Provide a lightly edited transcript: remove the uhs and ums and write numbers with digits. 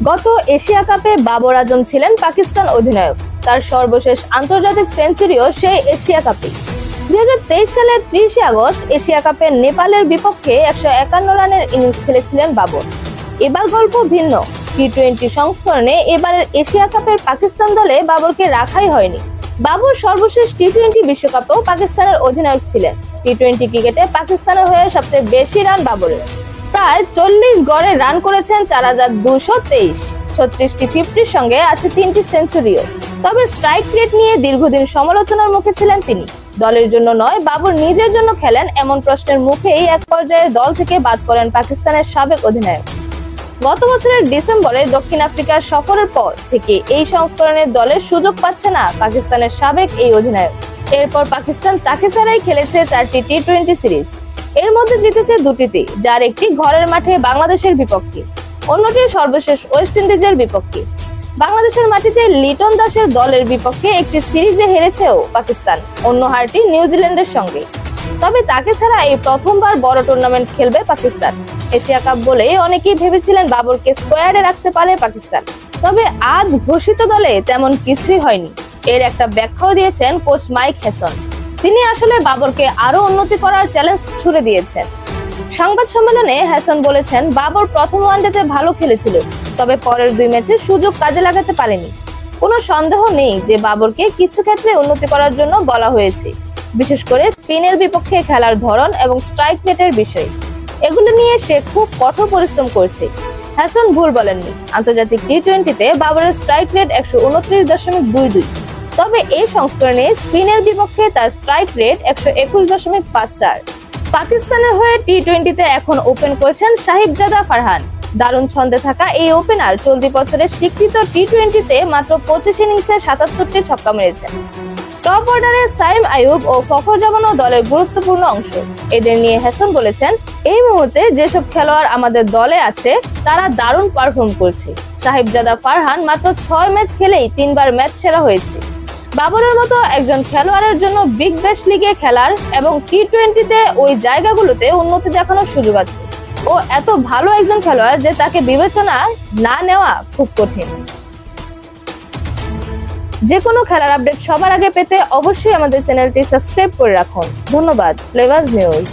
গত এশিয়া কাপে বাবর আজম ছিলেন পাকিস্তান অধিনায়ক। তার সর্বশেষ আন্তর্জাতিক সেঞ্চুরিও সেই এশিয়া কাপে। 2023 সালের 30 আগস্ট এশিয়া কাপে নেপালের বিপক্ষে 151 রানের ইনিংস খেলেছিলেন বাবর। এবার গল্প ভিন্ন। টি-20 সংস্করণে এবারের এশিয়া কাপের পাকিস্তান দলে বাবরকে রাখাই হয়নি। বাবর সর্বশেষ টি-20 বিশ্বকাপেও পাকিস্তানের অধিনায়ক ছিলেন। টি-20 ক্রিকেটে পাকিস্তানের হয়ে সবচেয়ে বেশি রান বাবরের, প্রায় 40 গড়ে রান করেছেন 4223। 36টি 50-র সঙ্গে আছে 3টি সেঞ্চুরিও। তবে স্ট্রাইক রেট নিয়ে দীর্ঘদিন সমালোচনার মুখে ছিলেন তিনি। দলের জন্য নয়, বাবর নিজের জন্য খেলেন এমন প্রশ্নের মুখেই এক পর্যায়ে দল থেকে বাদ পড়েন পাকিস্তানের সাবেক অধিনায়ক। গত বছরের ডিসেম্বরে দক্ষিণ আফ্রিকার সফরের পর থেকে এই সংস্করণের দলের সুযোগ পাচ্ছে না পাকিস্তানের সাবেক এই অধিনায়ক। এরপর পাকিস্তান তাকে ছাড়াই খেলেছে 4টি টি-20 সিরিজ। এর মধ্যে জিতেছে 2টিতে, যার একটি ঘরের মাঠে বাংলাদেশের বিপক্ষে, অন্যটি সর্বশেষ ওয়েস্ট ইন্ডিজের বিপক্ষে। বাংলাদেশের মাটিতে লিটন দাসের দলের বিপক্ষে একটি সিরিজে হেরেছেও পাকিস্তান, অন্য হারটি নিউজিল্যান্ডের সঙ্গে। তবে তাকে ছাড়া এই প্রথমবার বড় টুর্নামেন্ট খেলবে পাকিস্তান। এশিয়া কাপ বলে অনেকেই ভেবেছিলেন বাবরকে স্কোয়াডে রাখতে পারে পাকিস্তান। তবে আজ ঘোষিত দলে তেমন কিছুই হয়নি। এর একটা ব্যাখ্যাও দিয়েছেন কোচ মাইক হেসন। তিনি আসলে বাবরকে আরো উন্নতি করার চ্যালেঞ্জ ছুড়ে দিয়েছেন। সংবাদ সম্মেলনে হেসন বলেছেন, বাবর প্রথম ওয়ানডেতে ভালো খেলেছিল, তবে পরের 2 ম্যাচে সুযোগ কাজে লাগাতে পারেনি। কোনো সন্দেহ নেই যে বাবরকে কিছু ক্ষেত্রে উন্নতি করার জন্য বলা হয়েছে, বিশেষ করে স্পিনের বিপক্ষে খেলার ধরন এবং স্ট্রাইক রেটের বিষয়। এগুলো নিয়ে সে খুব কঠোর পরিশ্রম করছে। হেসন ভুল বলেননি। আন্তর্জাতিক টি-20তে বাবরের স্ট্রাইক রেট 129.22। তবে এই সংস্করণে স্পিনের বিপক্ষে তার স্ট্রাইক রেট 121.54। পাকিস্তানের হয়ে টি-20তে এখন ওপেন করছেন সাহিবজাদা ফারহান। দারুণ ছন্দে থাকা এই ওপেনার চলতি বছরের স্বীকৃত টি-20তে মাত্র 25 ইনিংসে 77টি ছক্কা মেরেছেন। টপ অর্ডারে সাইম আইয়ুব ও ফখর জামানও দলের গুরুত্বপূর্ণ অংশ। এদের নিয়ে হেসন বলেছেন, এই মুহূর্তে যেসব খেলোয়াড় আমাদের দলে আছে তারা দারুণ পারফর্ম করছে। সাহিবজাদা ফারহান মাত্র 6 ম্যাচ খেলেই 3বার ম্যাচ সেরা হয়েছে। বাবরের মতো একজন খেলোয়াড়ের জন্য বিগ ব্যাশ লিগে খেলার এবং টি-20তে ওই জায়গাগুলোতে উন্নতি দেখানোর সুযোগ আছে। ও এত ভালো একজন খেলোয়াড় যে তাকে বিবেচনায় না নেওয়া খুব কঠিন। যে কোনো খেলার আপডেট সবার আগে পেতে অবশ্যই আমাদের চ্যানেলটি সাবস্ক্রাইব করে রাখুন। ধন্যবাদ। Flavours news.